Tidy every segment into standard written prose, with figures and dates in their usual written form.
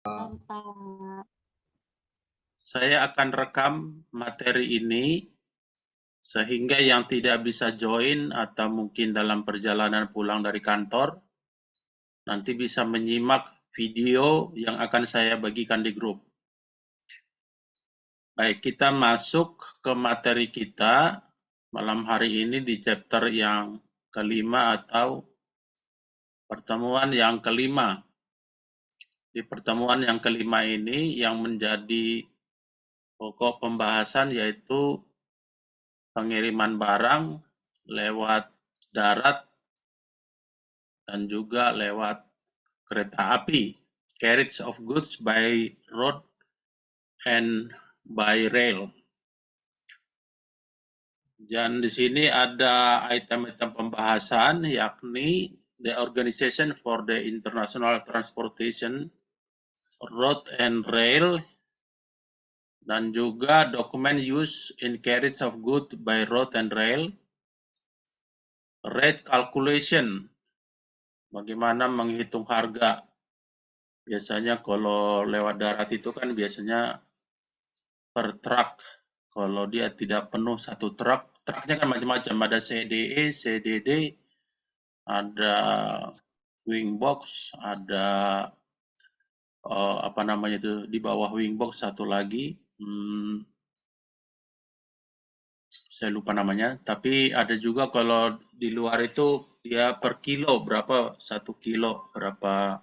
Pak. Saya akan rekam materi ini sehingga yang tidak bisa join atau mungkin dalam perjalanan pulang dari kantor nanti bisa menyimak video yang akan saya bagikan di grup. Baik, kita masuk ke materi kita malam hari ini di chapter yang kelima atau pertemuan yang kelima. Di pertemuan yang kelima ini yang menjadi pokok pembahasan yaitu pengiriman barang lewat darat dan juga lewat kereta api, carriage of goods by road and by rail. Dan di sini ada item-item pembahasan yakni the Organization for the International Transportation, Road and Rail, dan juga dokumen use in carriage of goods by road and rail, rate calculation, bagaimana menghitung harga. Biasanya kalau lewat darat itu kan biasanya per truk. Kalau dia tidak penuh satu truk, truknya kan macam-macam. Ada CDE, CDD, ada wing box, ada apa namanya itu di bawah wing box satu lagi. Saya lupa namanya. Tapi ada juga kalau di luar itu dia per kilo berapa, 1 kilo berapa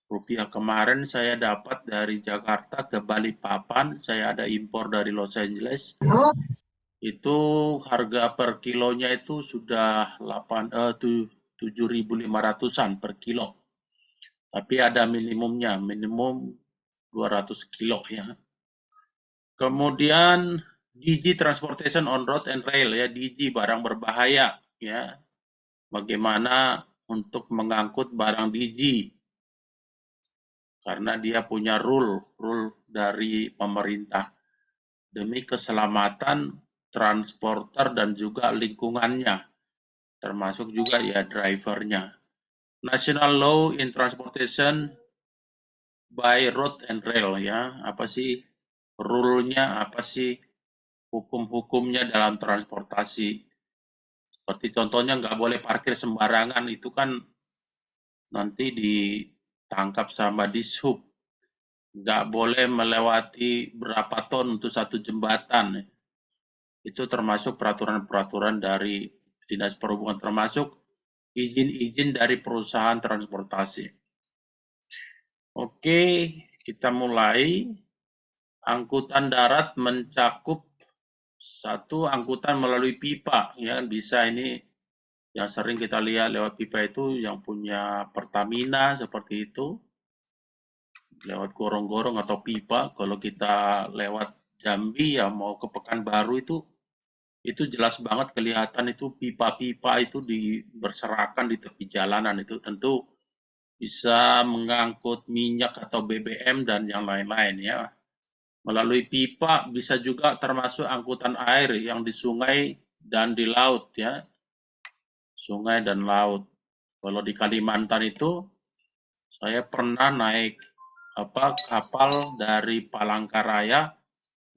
rupiah. Kemarin saya dapat dari Jakarta ke Balikpapan, saya ada impor dari Los Angeles. Itu harga per kilonya itu sudah 7.500-an per kilo. Tapi ada minimumnya, minimum 200 kilo ya. Kemudian DG Transportation on Road and Rail ya, DG barang berbahaya ya. Bagaimana untuk mengangkut barang DG? Karena dia punya rule dari pemerintah demi keselamatan transporter dan juga lingkungannya, termasuk juga ya drivernya. National Law in Transportation by Road and Rail ya, apa sih rule-nya, apa sih hukum-hukumnya dalam transportasi. Seperti contohnya nggak boleh parkir sembarangan, itu kan nanti ditangkap sama Dishub. Nggak boleh melewati berapa ton untuk satu jembatan. Itu termasuk peraturan-peraturan dari Dinas Perhubungan, termasuk izin-izin dari perusahaan transportasi. Oke, kita mulai. Angkutan darat mencakup satu angkutan melalui pipa, ya bisa ini yang sering kita lihat lewat pipa itu yang punya Pertamina seperti itu, lewat gorong-gorong atau pipa. Kalau kita lewat Jambi ya mau ke Pekanbaru itu jelas banget kelihatan itu pipa-pipa itu berserakan di tepi jalanan. Itu tentu bisa mengangkut minyak atau BBM dan yang lain-lain ya. Melalui pipa bisa juga termasuk angkutan air yang di sungai dan di laut ya. Sungai dan laut. Kalau di Kalimantan itu saya pernah naik kapal dari Palangkaraya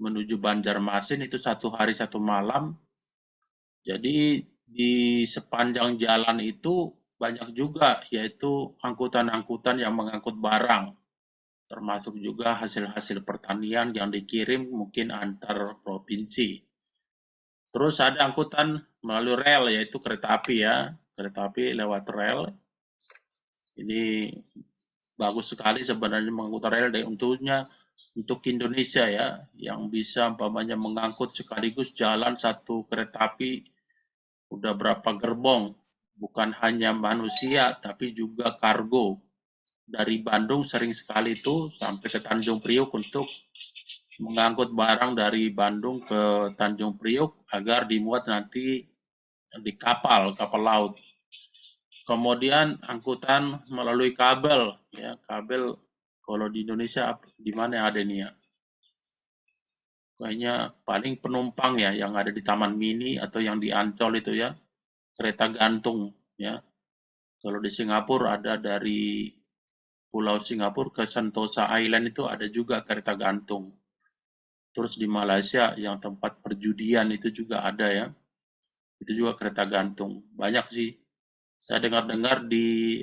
menuju Banjarmasin itu 1 hari 1 malam. Jadi di sepanjang jalan itu banyak juga yaitu angkutan-angkutan yang mengangkut barang, termasuk juga hasil-hasil pertanian yang dikirim mungkin antar provinsi. Terus ada angkutan melalui rel yaitu kereta api ya, kereta api lewat rel. Ini bagus sekali sebenarnya mengangkut rel dan untuk Indonesia ya, yang bisa umpamanya mengangkut sekaligus jalan satu kereta api udah berapa gerbong, bukan hanya manusia tapi juga kargo. Dari Bandung sering sekali itu sampai ke Tanjung Priok untuk mengangkut barang dari Bandung ke Tanjung Priok agar dimuat nanti di kapal laut. Kemudian angkutan melalui kabel ya, kabel kalau di Indonesia di mana ada nih ya? Kayaknya paling penumpang ya yang ada di Taman Mini atau yang di Ancol itu ya, kereta gantung ya. Kalau di Singapura ada dari Pulau Singapura ke Sentosa Island itu ada juga kereta gantung. Terus di Malaysia yang tempat perjudian itu juga ada ya. Itu juga kereta gantung. Banyak sih. Saya dengar-dengar di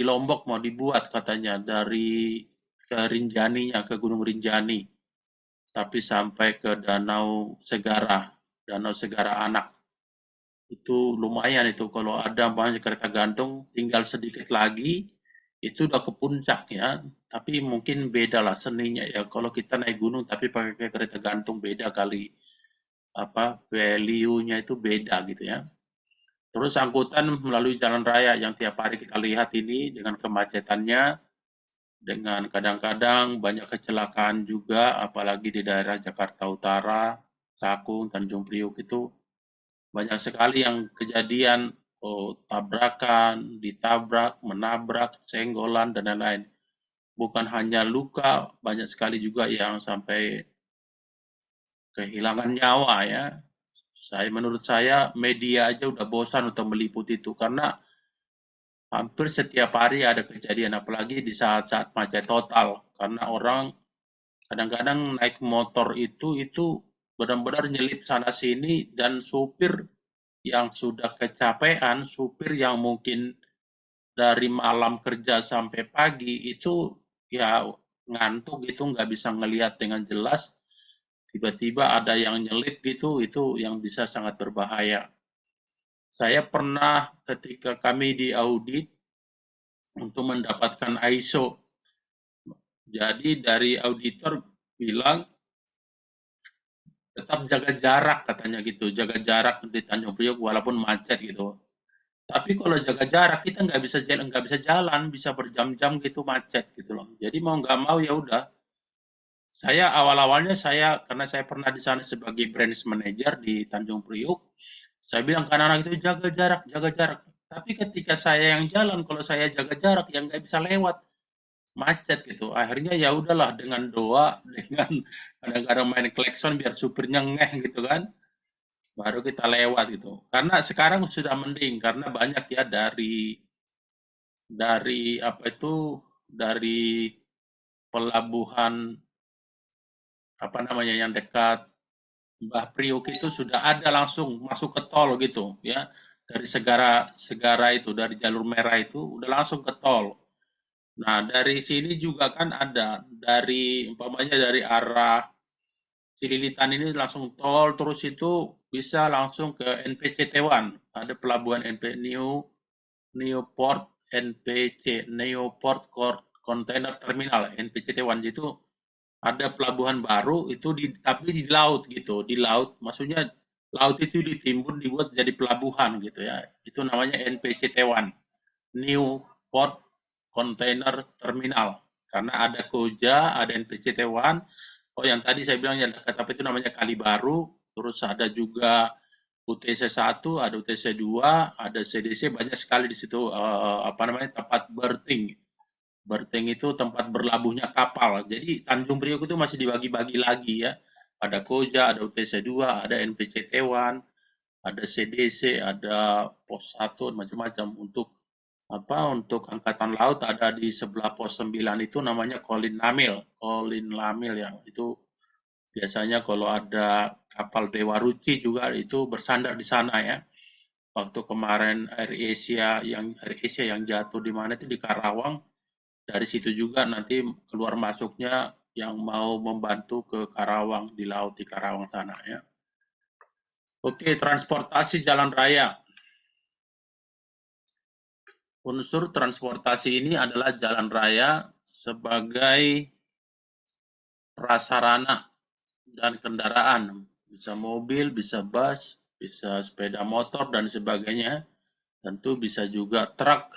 Lombok mau dibuat katanya dari ke Rinjaninya, ke Gunung Rinjani, tapi sampai ke Danau Segara Anak. Itu lumayan itu kalau ada banyak kereta gantung, tinggal sedikit lagi itu udah ke puncak ya. Tapi mungkin beda lah seninya ya. Kalau kita naik gunung tapi pakai kereta gantung beda kali value-nya itu beda gitu ya. Terus angkutan melalui jalan raya yang tiap hari kita lihat ini dengan kemacetannya, dengan kadang-kadang banyak kecelakaan juga, apalagi di daerah Jakarta Utara, Cakung, Tanjung Priok itu banyak sekali yang kejadian tabrakan, ditabrak, menabrak, senggolan, dan lain-lain. Bukan hanya luka, banyak sekali juga yang sampai kehilangan nyawa ya. Menurut saya media aja udah bosan untuk meliput itu karena hampir setiap hari ada kejadian apalagi di saat-saat macet total karena orang kadang-kadang naik motor itu benar-benar nyelip sana sini dan supir yang sudah kecapean, supir yang mungkin dari malam kerja sampai pagi itu ya ngantuk gitu nggak bisa ngelihat dengan jelas tiba-tiba ada yang nyelip gitu itu yang bisa sangat berbahaya. Saya pernah ketika kami diaudit untuk mendapatkan ISO. Jadi dari auditor bilang tetap jaga jarak katanya gitu, jaga jarak di Tanjung Priok walaupun macet gitu. Tapi kalau jaga jarak kita nggak bisa jalan, bisa berjam-jam gitu macet gitu loh. Jadi mau nggak mau ya udah. Saya awal-awalnya karena saya pernah di sana sebagai branch manager di Tanjung Priok, saya bilang ke anak-anak itu jaga jarak, jaga jarak. Tapi ketika saya yang jalan, kalau saya jaga jarak, yang nggak bisa lewat, macet gitu. Akhirnya ya udahlah dengan doa, dengan kadang-kadang main klakson biar supirnya ngeh gitu kan, baru kita lewat gitu. Karena sekarang sudah mending karena banyak ya dari dari pelabuhan yang dekat Mbah Priok itu sudah ada langsung masuk ke tol gitu ya. Dari Segara itu dari jalur merah itu udah langsung ke tol. Nah, dari sini juga kan ada umpamanya dari arah Cililitan ini langsung tol terus itu bisa langsung ke NPCT1. Ada pelabuhan Newport NPC, Newport Container Terminal NPCT1 itu ada pelabuhan baru itu tapi di laut gitu, di laut. Maksudnya laut itu ditimbun dibuat jadi pelabuhan gitu ya. Itu namanya NPCT1, Newport Container Terminal. Karena ada Koja, ada NPCT1. Oh, yang tadi saya bilang yang dekat apa itu namanya Kali Baru, terus ada juga UTC 1, ada UTC 2, ada CDC, banyak sekali di situ tempat berthing. Berthing itu tempat berlabuhnya kapal. Jadi Tanjung Priok itu masih dibagi-bagi lagi ya. Ada Koja, ada UTC 2, ada NPCT1, ada CDC, ada Pos 1, macam-macam. Untuk angkatan laut ada di sebelah Pos 9 itu namanya Kolin Lamil ya. Itu biasanya kalau ada kapal Dewa Ruci juga itu bersandar di sana ya. Waktu kemarin Air Asia yang jatuh di mana itu di Karawang, dari situ juga nanti keluar masuknya yang mau membantu ke Karawang di laut di Karawang sana ya. Oke, transportasi jalan raya. Unsur transportasi ini adalah jalan raya sebagai prasarana dan kendaraan, bisa mobil, bisa bus, bisa sepeda motor dan sebagainya. Tentu bisa juga truk,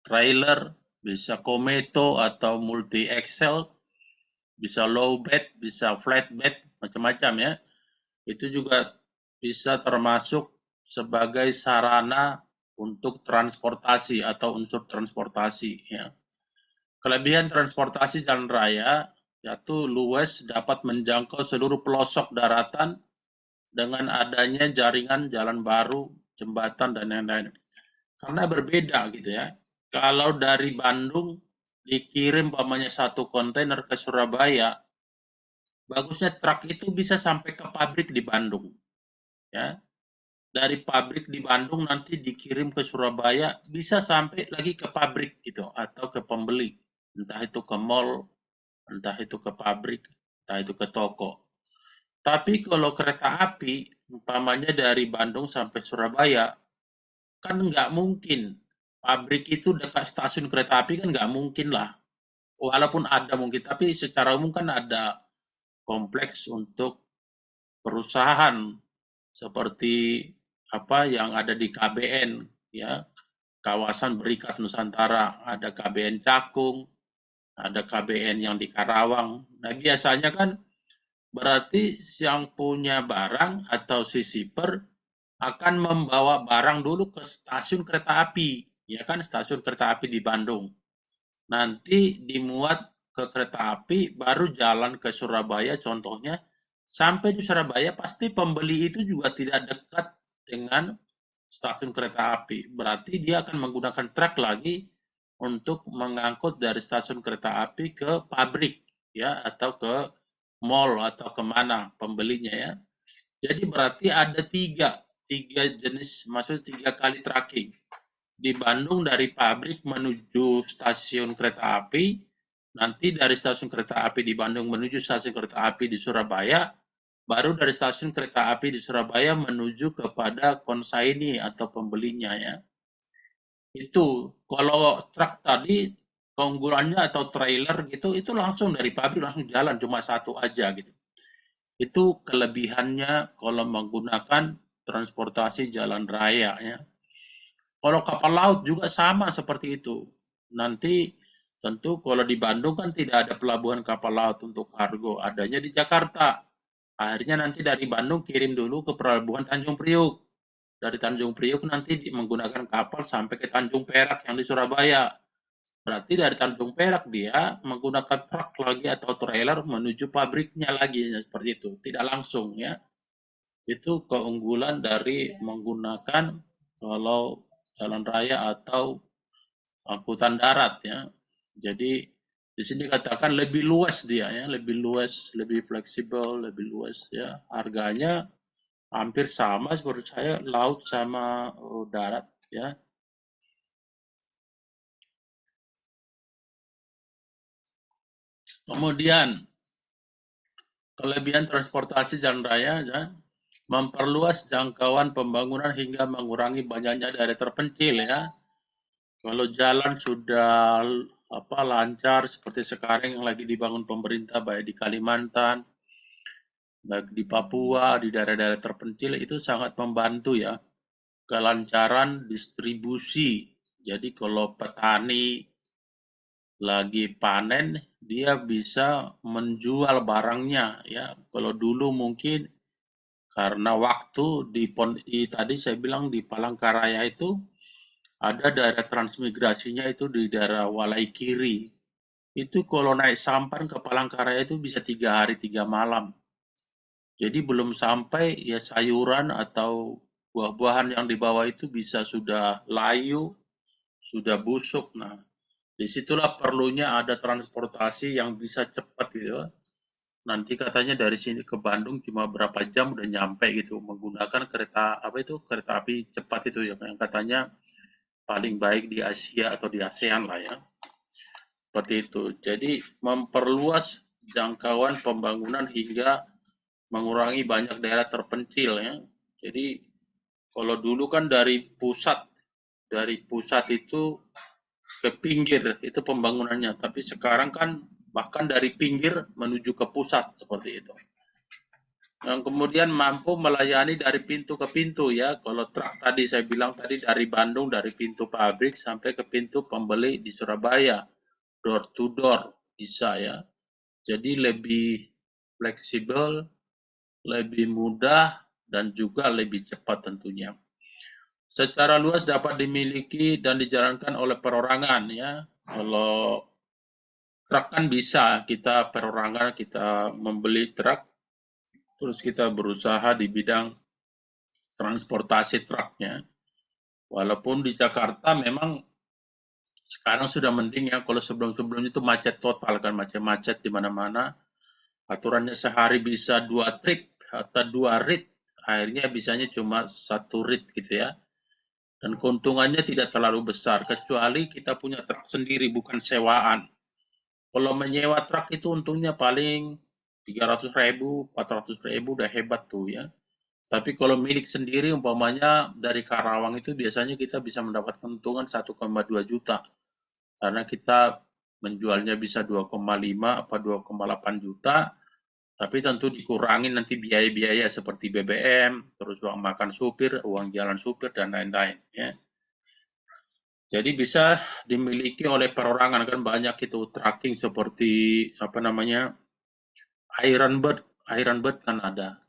trailer, bisa kometo atau multi axle, bisa low bed, bisa flat bed, macam-macam ya. Itu juga bisa termasuk sebagai sarana untuk transportasi atau unsur transportasi ya. Kelebihan transportasi jalan raya yaitu luas dapat menjangkau seluruh pelosok daratan dengan adanya jaringan jalan baru, jembatan dan lain-lain. karena berbeda gitu ya. Kalau dari Bandung dikirim umpamanya 1 kontainer ke Surabaya, bagusnya truk itu bisa sampai ke pabrik di Bandung, ya. Dari pabrik di Bandung nanti dikirim ke Surabaya, bisa sampai lagi ke pabrik gitu atau ke pembeli, entah itu ke mall, entah itu ke pabrik, entah itu ke toko. Tapi kalau kereta api, umpamanya dari Bandung sampai Surabaya, kan nggak mungkin. Pabrik itu dekat stasiun kereta api kan nggak mungkin lah. Walaupun ada mungkin, tapi secara umum kan ada kompleks untuk perusahaan seperti apa yang ada di KBN, ya, kawasan Berikat Nusantara, ada KBN Cakung, ada KBN yang di Karawang. Nah, biasanya kan berarti yang punya barang atau si shipper akan membawa barang dulu ke stasiun kereta api, ya kan, stasiun kereta api di Bandung. Nanti dimuat ke kereta api, baru jalan ke Surabaya contohnya. Sampai di Surabaya pasti pembeli itu juga tidak dekat dengan stasiun kereta api. Berarti dia akan menggunakan truk lagi untuk mengangkut dari stasiun kereta api ke pabrik, ya, atau ke mall atau kemana pembelinya, ya. Jadi berarti ada tiga jenis, maksudnya 3 kali tracking. Di Bandung dari pabrik menuju stasiun kereta api, nanti dari stasiun kereta api di Bandung menuju stasiun kereta api di Surabaya, baru dari stasiun kereta api di Surabaya menuju kepada konsaini atau pembelinya, ya. Itu kalau truk tadi keunggulannya atau trailer gitu itu langsung dari pabrik langsung jalan cuma satu aja gitu. Itu kelebihannya kalau menggunakan transportasi jalan raya, ya. Kalau kapal laut juga sama seperti itu. Nanti tentu kalau di Bandung kan tidak ada pelabuhan kapal laut untuk kargo, adanya di Jakarta. Akhirnya nanti dari Bandung kirim dulu ke pelabuhan Tanjung Priuk. Dari Tanjung Priuk nanti menggunakan kapal sampai ke Tanjung Perak yang di Surabaya. Berarti dari Tanjung Perak dia menggunakan truk lagi atau trailer menuju pabriknya lagi, seperti itu. Tidak langsung, ya. Itu keunggulan dari menggunakan kalau jalan raya atau angkutan darat, ya. Jadi di sini katakan lebih luas dia, ya, lebih luas, lebih fleksibel, lebih luas, ya. Harganya hampir sama menurut saya laut sama darat, ya. Kemudian kelebihan transportasi jalan raya, ya, memperluas jangkauan pembangunan hingga mengurangi banyaknya daerah terpencil, ya. Kalau jalan sudah lancar seperti sekarang yang lagi dibangun pemerintah baik di Kalimantan, baik di Papua, di daerah-daerah terpencil itu sangat membantu, ya, kelancaran distribusi. Jadi kalau petani lagi panen, dia bisa menjual barangnya, ya. Kalau dulu mungkin karena waktu tadi saya bilang di Palangkaraya itu ada daerah transmigrasinya itu di daerah Walai Kiri. Itu kalau naik sampan ke Palangkaraya itu bisa 3 hari 3 malam. Jadi belum sampai ya sayuran atau buah-buahan yang dibawa itu bisa sudah layu, sudah busuk. Nah, disitulah perlunya ada transportasi yang bisa cepat gitu. Nanti katanya dari sini ke Bandung cuma berapa jam udah nyampe gitu menggunakan kereta kereta api cepat itu yang katanya paling baik di Asia atau di ASEAN lah, ya. Seperti itu. Jadi memperluas jangkauan pembangunan hingga mengurangi banyak daerah terpencil, ya. Jadi kalau dulu kan dari pusat itu ke pinggir itu pembangunannya, tapi sekarang kan bahkan dari pinggir menuju ke pusat seperti itu. Yang kemudian mampu melayani dari pintu ke pintu, ya. Kalau truk tadi saya bilang tadi dari Bandung dari pintu pabrik sampai ke pintu pembeli di Surabaya, door to door bisa, ya. Jadi lebih fleksibel, lebih mudah dan juga lebih cepat tentunya. Secara luas dapat dimiliki dan dijalankan oleh perorangan, ya. Kalau truk kan bisa kita perorangan kita membeli truk terus kita berusaha di bidang transportasi truknya. Walaupun di Jakarta memang sekarang sudah mending ya, kalau sebelum-sebelumnya itu macet total kan, macet-macet di mana-mana. Aturannya sehari bisa 2 trip atau 2 rit, akhirnya bisanya cuma 1 rit gitu ya. Dan keuntungannya tidak terlalu besar, kecuali kita punya truk sendiri, bukan sewaan. Kalau menyewa truk itu untungnya paling 300.000, 400.000 udah hebat tuh ya. Tapi kalau milik sendiri umpamanya dari Karawang itu biasanya kita bisa mendapatkan keuntungan 1,2 juta. Karena kita menjualnya bisa 2,5 apa 2,8 juta, tapi tentu dikurangi nanti biaya-biaya seperti BBM, terus uang makan supir, uang jalan supir, dan lain-lain. Ya. Jadi bisa dimiliki oleh perorangan, kan banyak itu tracking seperti apa namanya Iron Bird kan ada.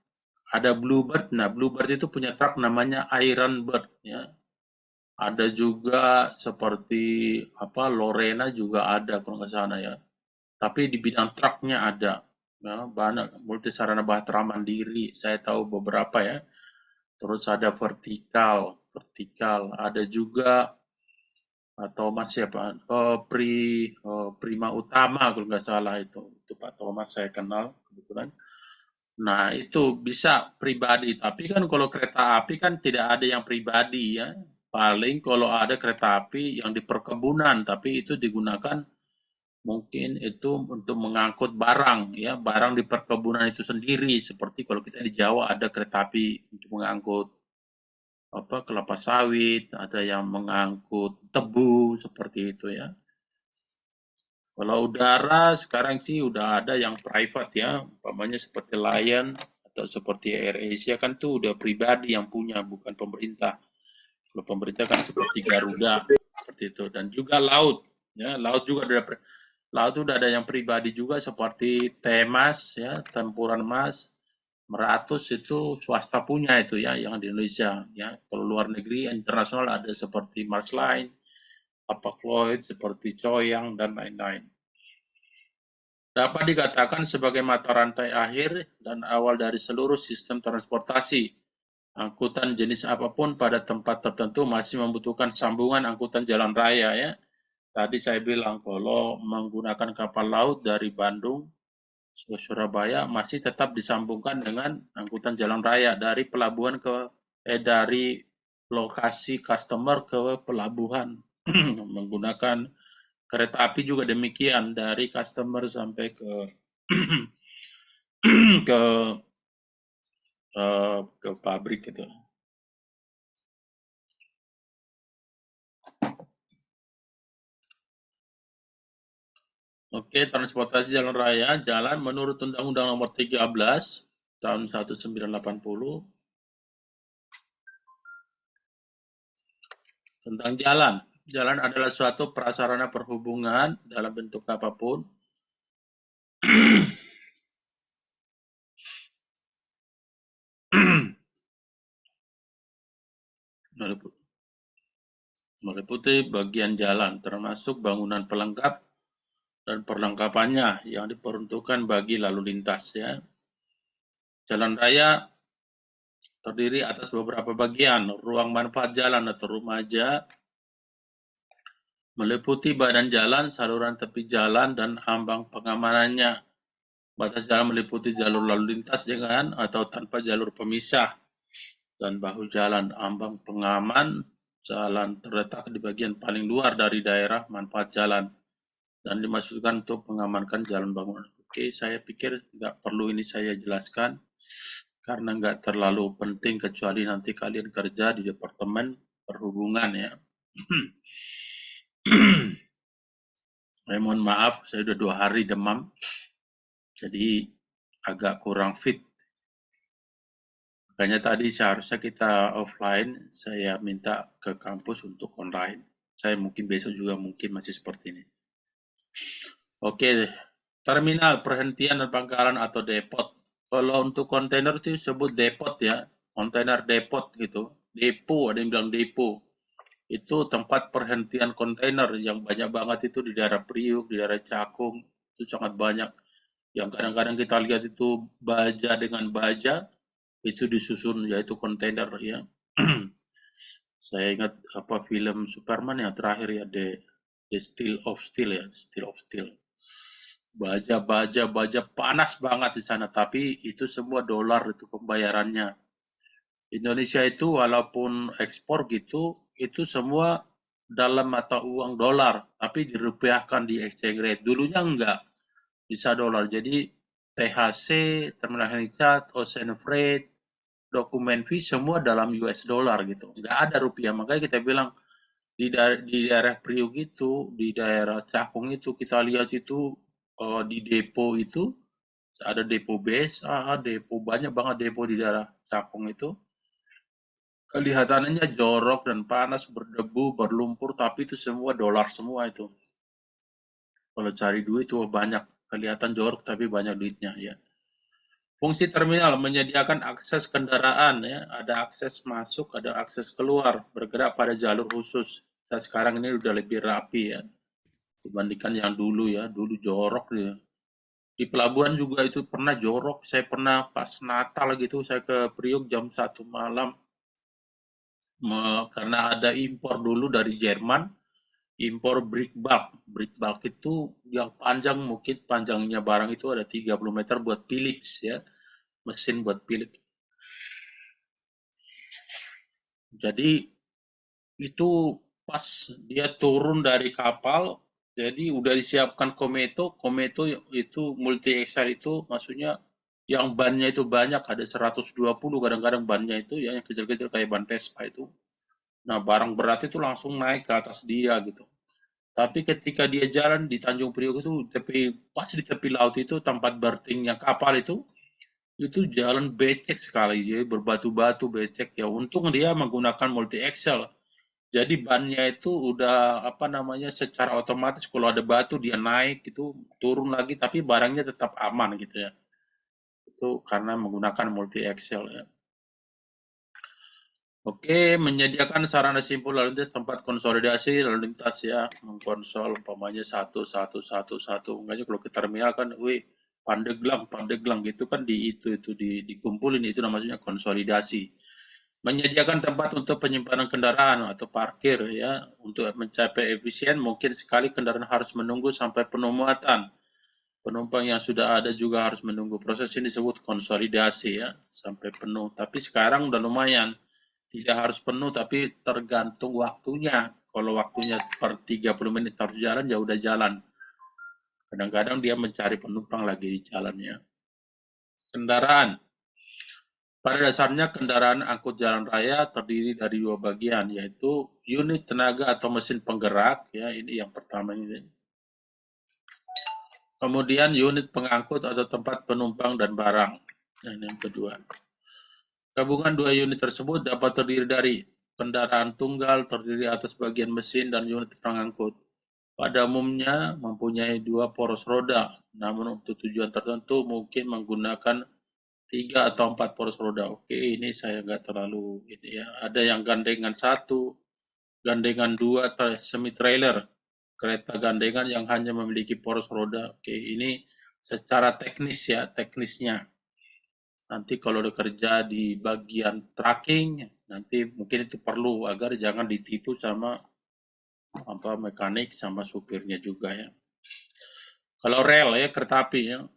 Ada Bluebird, nah Bluebird itu punya truk namanya Iron Bird ya. Ada juga seperti apa Lorena juga ada kalau nggak salah ya. Tapi di bidang truknya ada. Ya, banyak multi sarana bahtera mandiri. Saya tahu beberapa ya. Terus ada vertikal, ada juga Thomas siapa? Prima Utama kalau nggak salah itu Pak Thomas saya kenal kebetulan. Nah, itu bisa pribadi, tapi kan kalau kereta api kan tidak ada yang pribadi ya. Paling kalau ada kereta api yang di perkebunan, tapi itu digunakan mungkin itu untuk mengangkut barang ya, barang di perkebunan itu sendiri. Seperti kalau kita di Jawa ada kereta api untuk mengangkut apa kelapa sawit, ada yang mengangkut tebu seperti itu ya. Kalau udara sekarang sih udah ada yang private ya, umpamanya seperti Lion atau seperti AirAsia kan tuh udah pribadi yang punya, bukan pemerintah. Kalau pemerintah kan seperti Garuda seperti itu, dan juga laut ya, laut udah ada yang pribadi juga seperti Temas ya, Tempuran Mas, Meratus itu swasta punya itu ya, yang di Indonesia ya. Kalau luar negeri internasional ada seperti Mars Line, Hapag-Lloyd, seperti Choyang dan lain-lain. Dapat dikatakan sebagai mata rantai akhir dan awal dari seluruh sistem transportasi. Angkutan jenis apapun pada tempat tertentu masih membutuhkan sambungan angkutan jalan raya ya. Tadi saya bilang kalau menggunakan kapal laut dari Bandung ke Surabaya masih tetap disambungkan dengan angkutan jalan raya dari pelabuhan dari lokasi customer ke pelabuhan menggunakan kereta api juga demikian dari customer sampai ke ke ke pabrik itu. Oke, transportasi jalan raya, jalan menurut Undang-Undang Nomor 13 tahun 1980 tentang jalan. Jalan adalah suatu prasarana perhubungan dalam bentuk apapun meliputi bagian jalan, termasuk bangunan pelengkap dan perlengkapannya yang diperuntukkan bagi lalu lintas. Ya. Jalan raya terdiri atas beberapa bagian, ruang manfaat jalan atau rumaja, meliputi badan jalan, saluran tepi jalan, dan ambang pengamanannya. Batas jalan meliputi jalur lalu lintas dengan atau tanpa jalur pemisah, dan bahu jalan, ambang pengaman, jalan terletak di bagian paling luar dari daerah manfaat jalan, dan dimaksudkan untuk mengamankan jalan bangunan. Oke, saya pikir nggak perlu ini saya jelaskan, karena nggak terlalu penting kecuali nanti kalian kerja di Departemen Perhubungan ya. Mohon maaf, saya udah 2 hari demam, jadi agak kurang fit. Makanya tadi seharusnya kita offline, saya minta ke kampus untuk online. Saya mungkin besok juga mungkin masih seperti ini. Oke, terminal, perhentian dan pangkalan atau depot. Kalau untuk kontainer itu disebut depot ya, kontainer depot gitu. Depo, ada yang bilang depo. Itu tempat perhentian kontainer yang banyak banget itu di daerah Priuk, di daerah Cakung, itu sangat banyak. Yang kadang-kadang kita lihat itu baja dengan baja, itu disusun yaitu kontainer ya. Saya ingat apa film Superman yang terakhir ya, The Steel of Steel ya, Steel of Steel. Baja panas banget di sana, tapi itu semua dolar itu pembayarannya. Indonesia itu walaupun ekspor gitu, itu semua dalam mata uang dolar, tapi dirupiahkan di exchange rate. Dulunya enggak, bisa dolar. Jadi THC, terminal handling charge, ocean freight, dokumen fee semua dalam US dollar gitu. Enggak ada rupiah. Makanya kita bilang di daerah Priuk itu, di daerah Cakung itu kita lihat itu di depo itu ada depo BSA, depo banyak banget depo di daerah Cakung itu. Kelihatannya jorok dan panas, berdebu, berlumpur, tapi itu semua dolar semua itu. Kalau cari duit itu banyak, kelihatan jorok tapi banyak duitnya ya. Fungsi terminal menyediakan akses kendaraan ya, ada akses masuk, ada akses keluar, bergerak pada jalur khusus. Saat sekarang ini udah lebih rapi ya, dibandingkan yang dulu ya, dulu jorok dia. Di pelabuhan juga itu pernah jorok, saya pernah pas Natal gitu, saya ke Priok jam 1 malam, karena ada impor dulu dari Jerman, impor brick bulk. Brick bulk itu yang panjang, mungkin panjangnya barang itu ada 30 meter buat Philips ya, mesin buat Philips. Jadi itu pas dia turun dari kapal, jadi udah disiapkan Kometo. Kometo itu multi excel itu maksudnya yang bannya itu banyak, ada 120 kadang-kadang bannya itu ya, yang kecil-kecil kayak ban Vespa itu. Nah, barang berat itu langsung naik ke atas dia gitu. Tapi ketika dia jalan di Tanjung Priok itu, pas di tepi laut itu tempat bertingnya kapal itu jalan becek sekali, jadi berbatu-batu becek ya. Untung dia menggunakan multi axle. Jadi bannya itu udah apa namanya secara otomatis kalau ada batu dia naik itu turun lagi tapi barangnya tetap aman gitu ya. Itu karena menggunakan multi axle ya. Oke, menyediakan sarana simpul lalu lintas tempat konsolidasi lalu lintas ya, mengkonsol umpamanya satu. Makanya kalau ke terminal kan, wih, Pandeglang gitu kan dikumpulin itu namanya konsolidasi. Menyediakan tempat untuk penyimpanan kendaraan atau parkir ya, untuk mencapai efisien mungkin sekali kendaraan harus menunggu sampai penuh muatan. Penumpang yang sudah ada juga harus menunggu. Proses ini disebut konsolidasi ya, sampai penuh. Tapi sekarang udah lumayan. Tidak harus penuh tapi tergantung waktunya. Kalau waktunya per 30 menit harus jalan, ya udah jalan. Kadang-kadang dia mencari penumpang lagi di jalannya. Kendaraan. Pada dasarnya kendaraan angkut jalan raya terdiri dari dua bagian, yaitu unit tenaga atau mesin penggerak, ya ini yang pertama ini. Kemudian unit pengangkut atau tempat penumpang dan barang. Dan yang kedua. Gabungan dua unit tersebut dapat terdiri dari kendaraan tunggal terdiri atas bagian mesin dan unit pengangkut. Pada umumnya mempunyai dua poros roda, namun untuk tujuan tertentu mungkin menggunakan 3 atau 4 poros roda. Oke, ini saya nggak terlalu ini ya. Ada yang gandengan 1, gandengan 2, semi trailer, kereta gandengan yang hanya memiliki poros roda. Oke, ini secara teknis ya, teknisnya. Nanti kalau kerja di bagian tracking, nanti mungkin itu perlu agar jangan ditipu sama apa mekanik sama supirnya juga ya. Kalau rel ya, kereta api ya.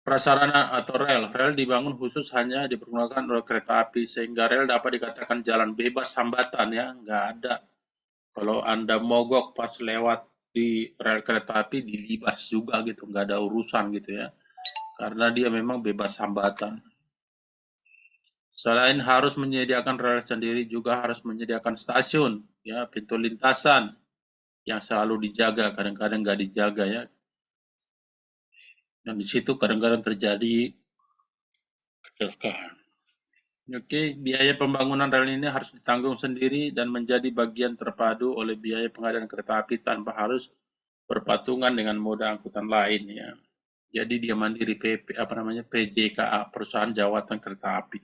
Prasarana atau rel dibangun khusus hanya dipergunakan oleh kereta api sehingga rel dapat dikatakan jalan bebas hambatan ya, nggak ada. Kalau Anda mogok pas lewat di rel kereta api dilibas juga gitu, nggak ada urusan gitu ya. Karena dia memang bebas hambatan. Selain harus menyediakan rel sendiri juga harus menyediakan stasiun ya, pintu lintasan yang selalu dijaga, kadang-kadang nggak dijaga ya. Dan di situ kadang-kadang terjadi kecelakaan. Oke, biaya pembangunan rel ini harus ditanggung sendiri dan menjadi bagian terpadu oleh biaya pengadaan kereta api tanpa harus berpatungan dengan moda angkutan lain ya. Jadi dia mandiri PJKA, Perusahaan Jawatan Kereta Api.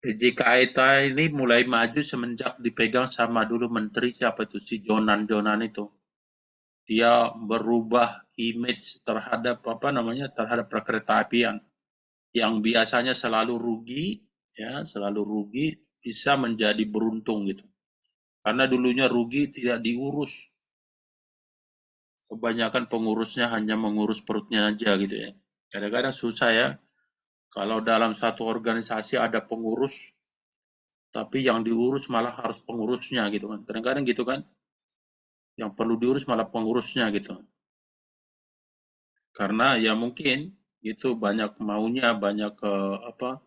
PJKA ini mulai maju semenjak dipegang sama dulu menteri siapa itu si Jonan itu. Dia berubah image terhadap terhadap perkereta apian yang biasanya selalu rugi ya selalu rugi bisa menjadi beruntung gitu. Karena dulunya rugi tidak diurus. Kebanyakan pengurusnya hanya mengurus perutnya aja gitu ya. Kadang-kadang susah ya kalau dalam satu organisasi ada pengurus tapi yang diurus malah harus pengurusnya gitu kan. Kadang-kadang gitu kan. Yang perlu diurus malah pengurusnya gitu. Karena ya mungkin itu banyak maunya, banyak apa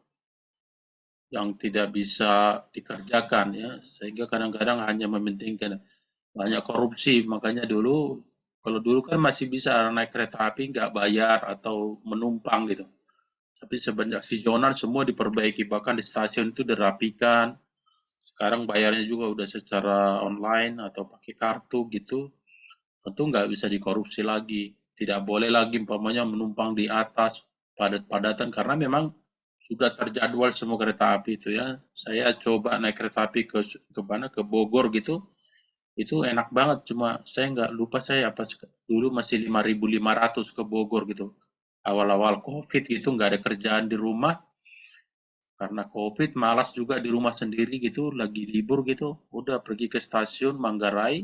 yang tidak bisa dikerjakan ya, sehingga kadang-kadang hanya mementingkan banyak korupsi. Makanya dulu kalau dulu kan masih bisa naik kereta api nggak bayar atau menumpang gitu. Tapi sebanyak sejonan semua diperbaiki, bahkan di stasiun itu dirapikan. Sekarang bayarnya juga udah secara online atau pakai kartu gitu. Tentu nggak bisa dikorupsi lagi. Tidak boleh lagi umpamanya menumpang di atas padat-padatan karena memang sudah terjadwal semua kereta api itu ya. Saya coba naik kereta api ke mana ke Bogor gitu. Itu enak banget cuma saya nggak lupa saya apa dulu masih 5.500 ke Bogor gitu. Awal-awal Covid gitu nggak ada kerjaan di rumah karena Covid malas juga di rumah sendiri gitu lagi libur gitu udah pergi ke stasiun Manggarai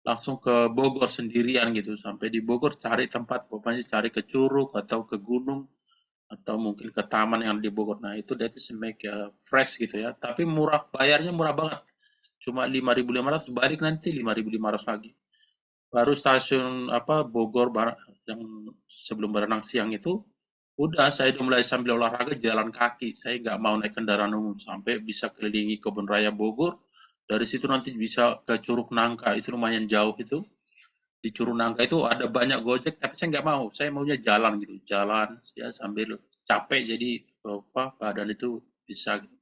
langsung ke Bogor sendirian gitu. Sampai di Bogor cari tempat, pokoknya cari ke Curug atau ke gunung atau mungkin ke taman yang di Bogor. Nah itu that is make fresh gitu ya. Tapi murah, bayarnya murah banget. Cuma 5.500 balik nanti 5.500 lagi. Baru stasiun apa Bogor yang sebelum berenang siang itu udah saya udah mulai sambil olahraga jalan kaki. Saya nggak mau naik kendaraan umum sampai bisa kelilingi kebun raya Bogor. Dari situ nanti bisa ke Curug Nangka itu lumayan jauh itu di Curug Nangka itu ada banyak Gojek tapi saya nggak mau saya maunya jalan gitu jalan ya sambil capek jadi apa badan itu bisa gitu.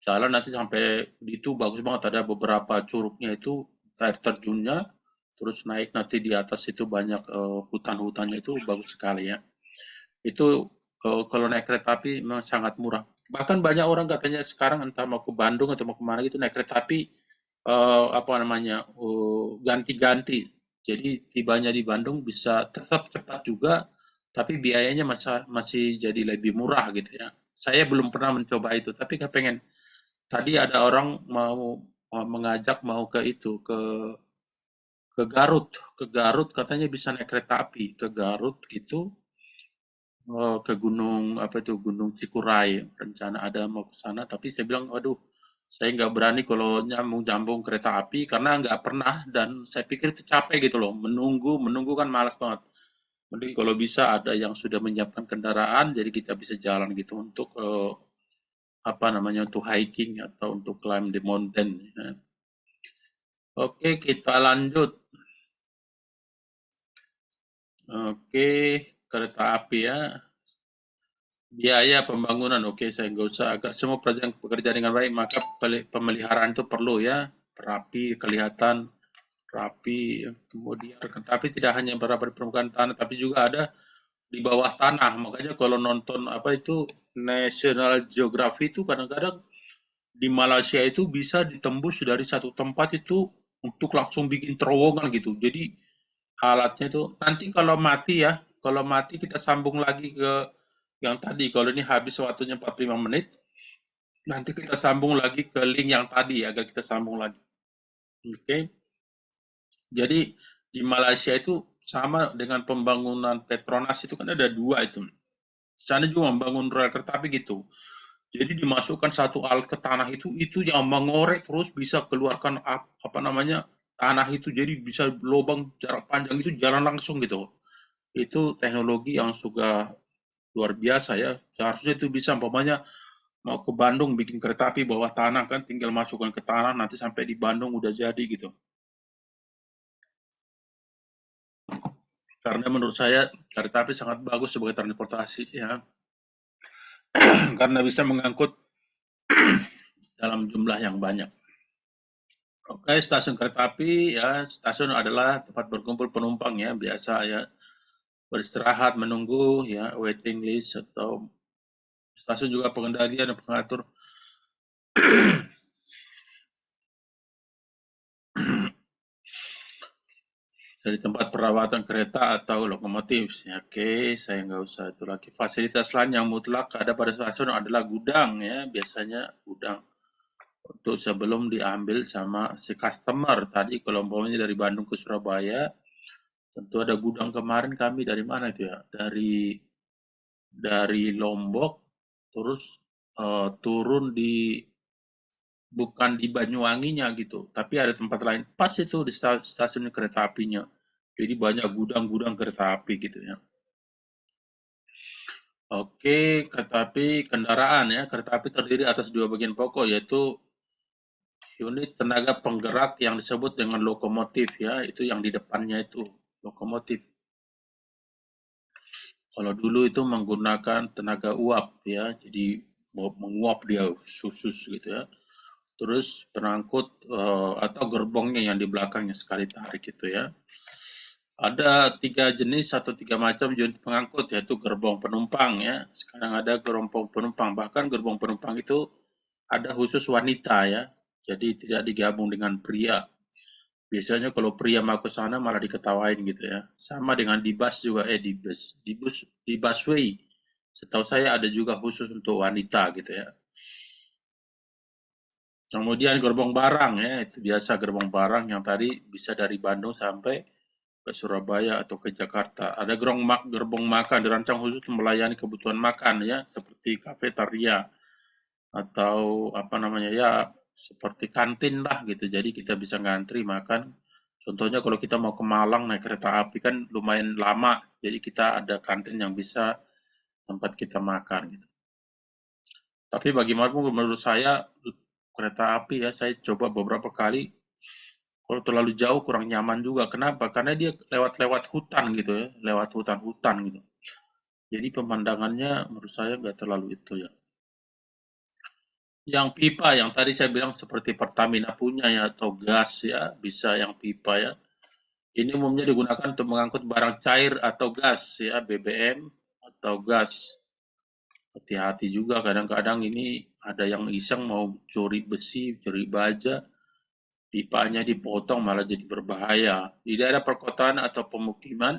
Jalan nanti sampai itu bagus banget ada beberapa curugnya itu air terjunnya terus naik nanti di atas itu banyak hutan-hutannya itu bagus sekali ya itu kalau naik kereta api memang sangat murah bahkan banyak orang katanya sekarang entah mau ke Bandung atau mau kemana gitu naik kereta api apa namanya ganti-ganti. Jadi tibanya di Bandung bisa tetap cepat juga, tapi biayanya masih jadi lebih murah gitu ya. Saya belum pernah mencoba itu, tapi kepengen. Tadi ada orang mau mengajak mau ke itu ke Garut, ke Garut katanya bisa naik kereta api ke Garut gitu ke gunung apa itu Gunung Cikuray rencana ada mau ke sana tapi saya bilang waduh saya nggak berani kalau nyambung kereta api karena nggak pernah dan saya pikir itu capek gitu loh menunggu menunggu kan malas banget mending kalau bisa ada yang sudah menyiapkan kendaraan jadi kita bisa jalan gitu untuk apa namanya untuk hiking atau untuk climb the mountain ya. Oke kita lanjut oke kereta api ya biaya pembangunan, oke saya nggak usah agar semua pekerjaan bekerja dengan baik maka pemeliharaan itu perlu ya rapi kelihatan rapi kemudian tapi tidak hanya berada di permukaan tanah tapi juga ada di bawah tanah makanya kalau nonton apa itu National Geography itu kadang-kadang di Malaysia itu bisa ditembus dari satu tempat itu untuk langsung bikin terowongan gitu jadi alatnya itu nanti kalau mati kita sambung lagi ke yang tadi kalau ini habis waktunya 45 menit nanti kita sambung lagi ke link yang tadi agar kita sambung lagi oke okay? Jadi di Malaysia itu sama dengan pembangunan Petronas itu kan ada dua itu sana juga membangun rel kereta api gitu jadi dimasukkan satu alat ke tanah itu yang mengorek terus bisa keluarkan apa namanya tanah itu jadi bisa lubang jarak panjang itu jalan langsung gitu itu teknologi yang sudah luar biasa ya seharusnya itu bisa umpamanya mau ke Bandung bikin kereta api bawah tanah kan tinggal masukkan ke tanah nanti sampai di Bandung udah jadi gitu karena menurut saya kereta api sangat bagus sebagai transportasi ya karena bisa mengangkut dalam jumlah yang banyak. Oke, stasiun kereta api ya stasiun adalah tempat berkumpul penumpang ya biasa ya beristirahat menunggu ya waiting list atau stasiun juga pengendalian dan pengatur dari tempat perawatan kereta atau lokomotif. Ya, oke, saya nggak usah itu lagi. Fasilitas lain yang mutlak ada pada stasiun adalah gudang ya, biasanya gudang untuk sebelum diambil sama si customer. Tadi kalau umpamanya dari Bandung ke Surabaya, tentu ada gudang. Kemarin kami dari mana itu ya? Dari Lombok, terus turun di bukan di Banyuwanginya gitu, tapi ada tempat lain. Pas itu di stasiun kereta apinya. Jadi banyak gudang-gudang kereta api gitu ya. Oke, kereta api kendaraan ya. Kereta api terdiri atas dua bagian pokok, yaitu unit tenaga penggerak yang disebut dengan lokomotif ya. Itu yang di depannya itu, lokomotif. Kalau dulu itu menggunakan tenaga uap ya, jadi menguap dia susus gitu ya. Terus penangkut atau gerbongnya yang di belakangnya sekali tarik gitu ya. Ada 3 jenis atau 3 macam unit pengangkut, yaitu gerbong penumpang ya. Sekarang ada gerbong penumpang, bahkan gerbong penumpang itu ada khusus wanita ya. Jadi tidak digabung dengan pria. Biasanya kalau pria mau ke sana malah diketawain gitu ya. Sama dengan di bus juga, di busway. Setahu saya ada juga khusus untuk wanita gitu ya. Kemudian gerbong barang ya, itu biasa gerbong barang yang tadi bisa dari Bandung sampai ke Surabaya atau ke Jakarta. Ada gerbong makan dirancang khusus melayani kebutuhan makan ya, seperti kafetaria atau apa namanya ya, seperti kantin lah gitu. Jadi kita bisa ngantri makan. Contohnya kalau kita mau ke Malang naik kereta api kan lumayan lama, jadi kita ada kantin yang bisa tempat kita makan gitu. Tapi bagaimanapun menurut saya kereta api ya, saya coba beberapa kali, kalau terlalu jauh kurang nyaman juga. Kenapa? Karena dia lewat-lewat hutan gitu ya, lewat hutan-hutan gitu. Jadi pemandangannya menurut saya nggak terlalu itu ya. Yang pipa yang tadi saya bilang seperti Pertamina punya ya, atau gas ya, bisa yang pipa ya. Ini umumnya digunakan untuk mengangkut barang cair atau gas ya, BBM atau gas. Hati-hati juga kadang-kadang ini ada yang iseng mau curi besi, curi baja, pipanya dipotong malah jadi berbahaya. Di daerah perkotaan atau pemukiman,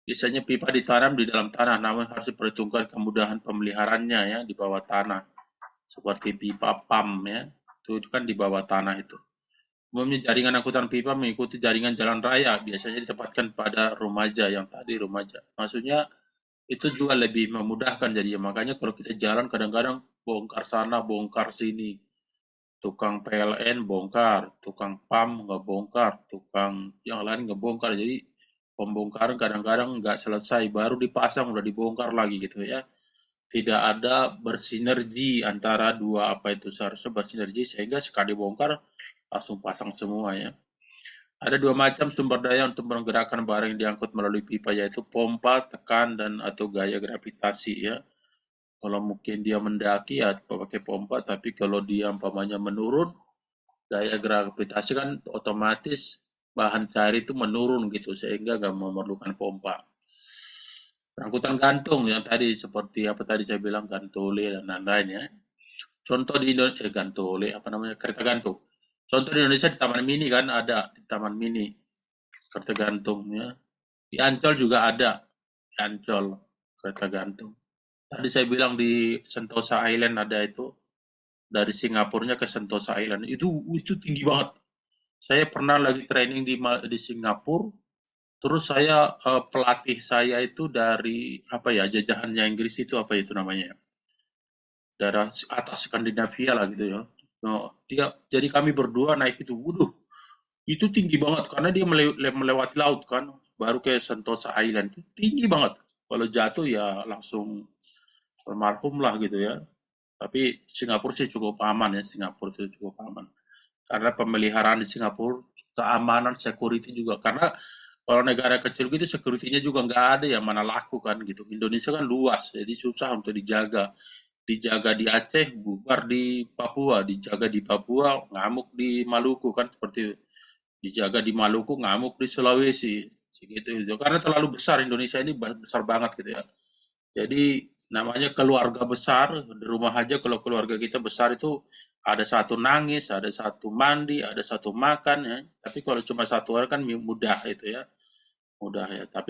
biasanya pipa ditanam di dalam tanah, namun harus diperhitungkan kemudahan pemeliharaannya ya di bawah tanah. Seperti pipa PAM ya, itu kan di bawah tanah itu. Umumnya jaringan angkutan pipa mengikuti jaringan jalan raya, biasanya ditempatkan pada remaja yang tadi remaja. Maksudnya itu juga lebih memudahkan jadinya. Makanya kalau kita jalan kadang-kadang bongkar sana, bongkar sini. Tukang PLN bongkar, tukang PAM nggak bongkar, tukang yang lain nggak bongkar. Jadi pembongkaran kadang-kadang nggak selesai, baru dipasang udah dibongkar lagi gitu ya. Tidak ada bersinergi antara dua apa itu, seharusnya bersinergi sehingga sekali bongkar langsung pasang semua ya. Ada dua macam sumber daya untuk menggerakkan barang yang diangkut melalui pipa, yaitu pompa, tekan, dan atau gaya gravitasi ya. Kalau mungkin dia mendaki ya pakai pompa, tapi kalau dia umpamanya menurun, gaya gravitasi kan otomatis bahan cair itu menurun gitu, sehingga nggak memerlukan pompa. Angkutan gantung yang tadi seperti apa tadi saya bilang, gantole dan lain-lain ya. Contoh di Indonesia, gantole apa namanya, kereta gantung. Contoh di Indonesia di Taman Mini kan ada, di Taman Mini kereta gantungnya. Di Ancol juga ada, di Ancol kereta gantung. Tadi saya bilang di Sentosa Island ada itu, dari Singapurnya ke Sentosa Island. Itu tinggi banget. Saya pernah lagi training di Singapura, terus saya pelatih saya itu dari apa ya, jajahannya Inggris itu apa itu namanya, daerah atas Skandinavia lah gitu ya. No, jadi kami berdua naik itu, waduh, itu tinggi banget karena dia melewati laut kan, baru ke Sentosa Island itu tinggi banget. Kalau jatuh ya langsung almarhum lah gitu ya. Tapi Singapura sih cukup aman ya, Singapura itu cukup aman. Karena pemeliharaan di Singapura, keamanan, security juga. Karena kalau negara kecil gitu, security-nya juga nggak ada yang mana laku kan gitu. Indonesia kan luas, jadi susah untuk dijaga. Dijaga di Aceh, bubar di Papua. Dijaga di Papua, ngamuk di Maluku kan, seperti dijaga di Maluku, ngamuk di Sulawesi. Gitu. Karena terlalu besar, Indonesia ini besar banget gitu ya. Jadi namanya keluarga besar, di rumah aja kalau keluarga kita besar itu ada satu nangis, ada satu mandi, ada satu makan ya. Tapi kalau cuma satu orang kan mudah itu ya. mudah ya. Tapi